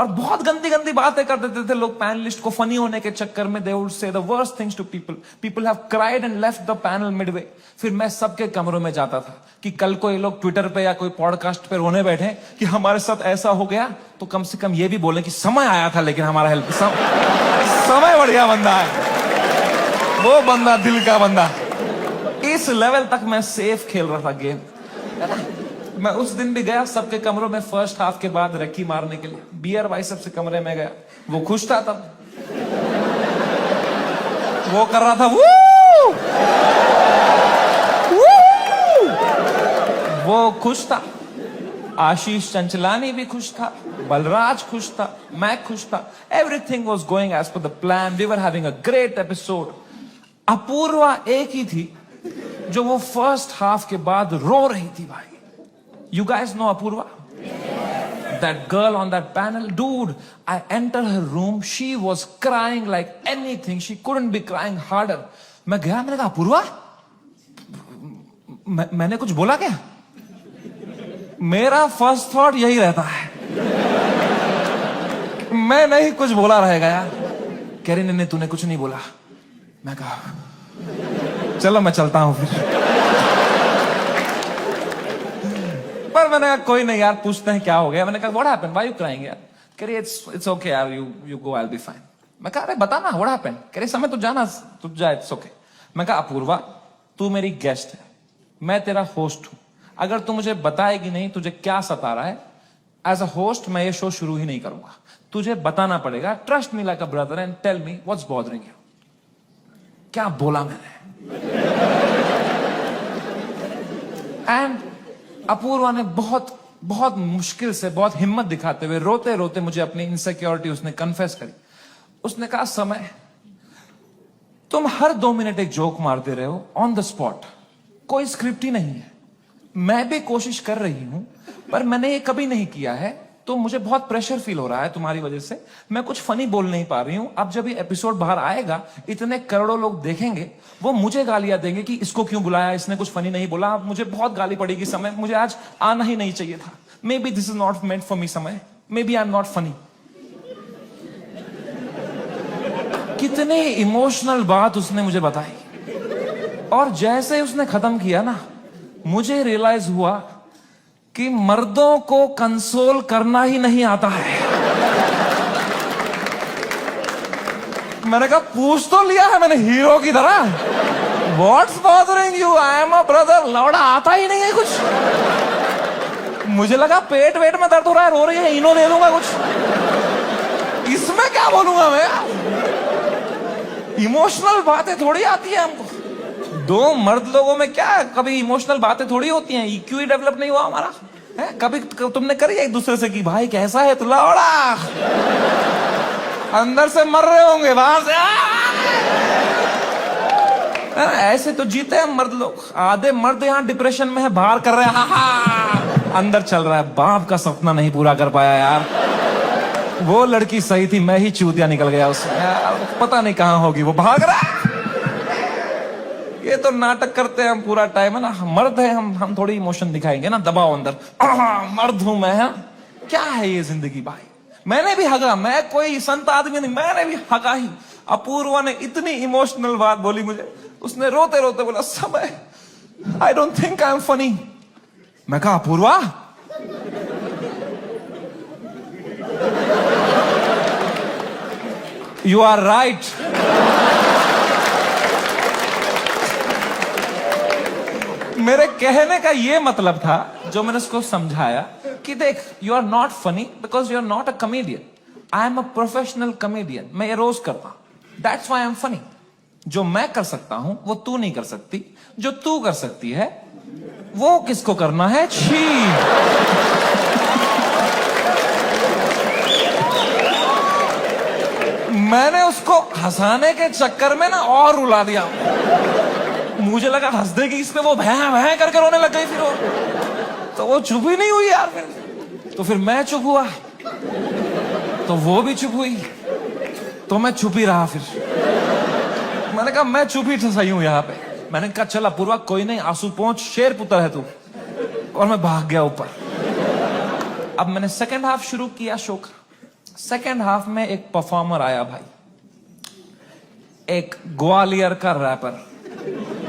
और बहुत गंदी गंदी बातें कर देते थे लोग पैनलिस्ट को फनी होने के चक्कर में। They would say the worst things to people. People have cried and left the panel midway. फिर मैं सबके कमरों में जाता था कि कल को ये लोग ट्विटर पे या कोई पॉडकास्ट पे रोने बैठे कि हमारे साथ ऐसा हो गया, तो कम से कम ये भी बोले कि समय आया था लेकिन हमारा हेल्प समय बढ़िया बंदा है वो बंदा, दिल का बंदा। इस लेवल तक मैं सेफ खेल रहा था गेम। मैं उस दिन भी गया सबके कमरों में फर्स्ट हाफ के बाद रक्की मारने के लिए। बियर बाइसेप से कमरे में गया, वो खुश था तब, वो कर रहा था वू! वो खुश था। आशीष चंचलानी भी खुश था, बलराज खुश था, मैं खुश था। Everything was going as per the plan. We were having a great episode. Apoorva एक ही थी जो वो फर्स्ट हाफ के बाद रो रही थी भाई। You guys know Apurva? Yes. That girl on that panel, dude, I entered her room, she was crying like anything. She couldn't be crying harder. मैं गया, मैंने कहा अपूर्वा, मैंने कुछ बोला क्या? मेरा फर्स्ट थॉट यही रहता है, मैं नहीं कुछ बोला रहेगा यार। कह रही नहीं तूने कुछ नहीं बोला। मैं कहा चलो मैं चलता हूं फिर। पर मैंने कहा कोई नहीं यार, पूछते हैं क्या हो गया। मैंने कहा what happened, why you crying यार? कह रही इट्स ओके यार, you go, I will be fine. मैं कहा अरे बता ना व्हाट हैपेंड। कह रही समय तू जाना, तू जा, इट्स ओके। मैं कहा अपूर्वा तू मेरी गेस्ट है, मैं तेरा होस्ट हूं। अगर तू मुझे बताएगी नहीं तुझे क्या सता रहा है, एज अ होस्ट मैं ये शो शुरू ही नहीं करूंगा। तुझे बताना पड़ेगा। Trust me like a brother and tell me what's bothering you. क्या बोला मैंने? एंड अपूर्वा ने बहुत बहुत मुश्किल से, बहुत हिम्मत दिखाते हुए, रोते रोते मुझे अपनी इनसिक्योरिटी उसने कन्फेस करी। उसने कहा समय तुम हर 2 मिनट एक जोक मारते रहे हो ऑन द स्पॉट, कोई स्क्रिप्ट ही नहीं है। मैं भी कोशिश कर रही हूं पर मैंने ये कभी नहीं किया है, तो मुझे बहुत प्रेशर फील हो रहा है तुम्हारी वजह से। मैं कुछ फनी बोल नहीं पा रही हूं। अब जब ये एपिसोड बाहर आएगा इतने करोड़ों लोग देखेंगे, वो मुझे गालियां देंगे कि इसको क्यों बुलाया, इसने कुछ फनी नहीं बोला। मुझे बहुत गाली पड़ेगी समय, मुझे आज आना ही नहीं चाहिए था। Maybe this is not meant for me समय, maybe I am not funny. कितने इमोशनल बात उसने मुझे बताई। और जैसे उसने खत्म किया ना, मुझे रियलाइज हुआ कि मर्दों को कंसोल करना ही नहीं आता है। मैंने कहा पूछ तो लिया है मैंने हीरो की तरह, what's bothering you, I am a brother. लौड़ा आता ही नहीं है कुछ। मुझे लगा पेट वेट में दर्द हो रहा है, रो रही है, इनो दे दूंगा कुछ। इसमें क्या बोलूंगा मैं? इमोशनल बातें थोड़ी आती है हमको। 2 मर्द लोगों में क्या कभी इमोशनल बातें थोड़ी होती हैं? EQ ही डेवलप नहीं हुआ हमारा है? कभी तुमने करी एक दूसरे से कि भाई कैसा है तू? लौड़ा अंदर से मर रहे होंगे, बाहर से ऐसे तो जीते हम मर्द लोग। आधे मर्द यहाँ डिप्रेशन में है, बाहर कर रहे हैं, अंदर चल रहा है बाप का सपना नहीं पूरा कर पाया यार। वो लड़की सही थी, मैं ही चूतिया निकल गया उसमें यार। पता नहीं कहां होगी, वो भाग रहा है। ये तो नाटक करते हैं हम पूरा टाइम, है ना। मर्द है हम थोड़ी इमोशन दिखाएंगे ना, दबाओ अंदर। मर्द हूं मैं, है? क्या है ये जिंदगी भाई? मैंने भी हगा, मैं कोई संत आदमी नहीं, मैंने भी हगा ही। अपूर्वा ने इतनी इमोशनल बात बोली मुझे, उसने रोते रोते बोला समय I don't think I am funny. मैं कहा अपूर्वा यू आर राइट। मेरे कहने का ये मतलब था, जो मैंने उसको समझाया कि देख you are not funny because you are not a comedian, I am a professional comedian. मैं ये रोज करता हूं, that's why I am funny. जो मैं कर सकता हूं वो तू नहीं कर सकती, जो तू कर सकती है वो किसको करना है? छी। मैंने उसको हंसाने के चक्कर में ना और रुला दिया। मुझे लगा हंस देगी इसमें, वो भैं भैं करके रोने लग गई। फिर वो तो वो चुप ही नहीं हुई यार। तो फिर मैं चुप हुआ, तो वो भी चुप हुई, तो मैं चुप ही रहा। फिर मैंने कहा मैं चुप ही सही हूं यहाँ पे। मैंने कहा चल अपूर्वा कोई नहीं, आंसू पहुंच, शेर पुत्र है तू। और मैं भाग गया ऊपर। अब मैंने सेकंड हाफ शुरू किया शो का। सेकेंड हाफ में एक परफॉर्मर आया भाई, एक ग्वालियर का रैपर।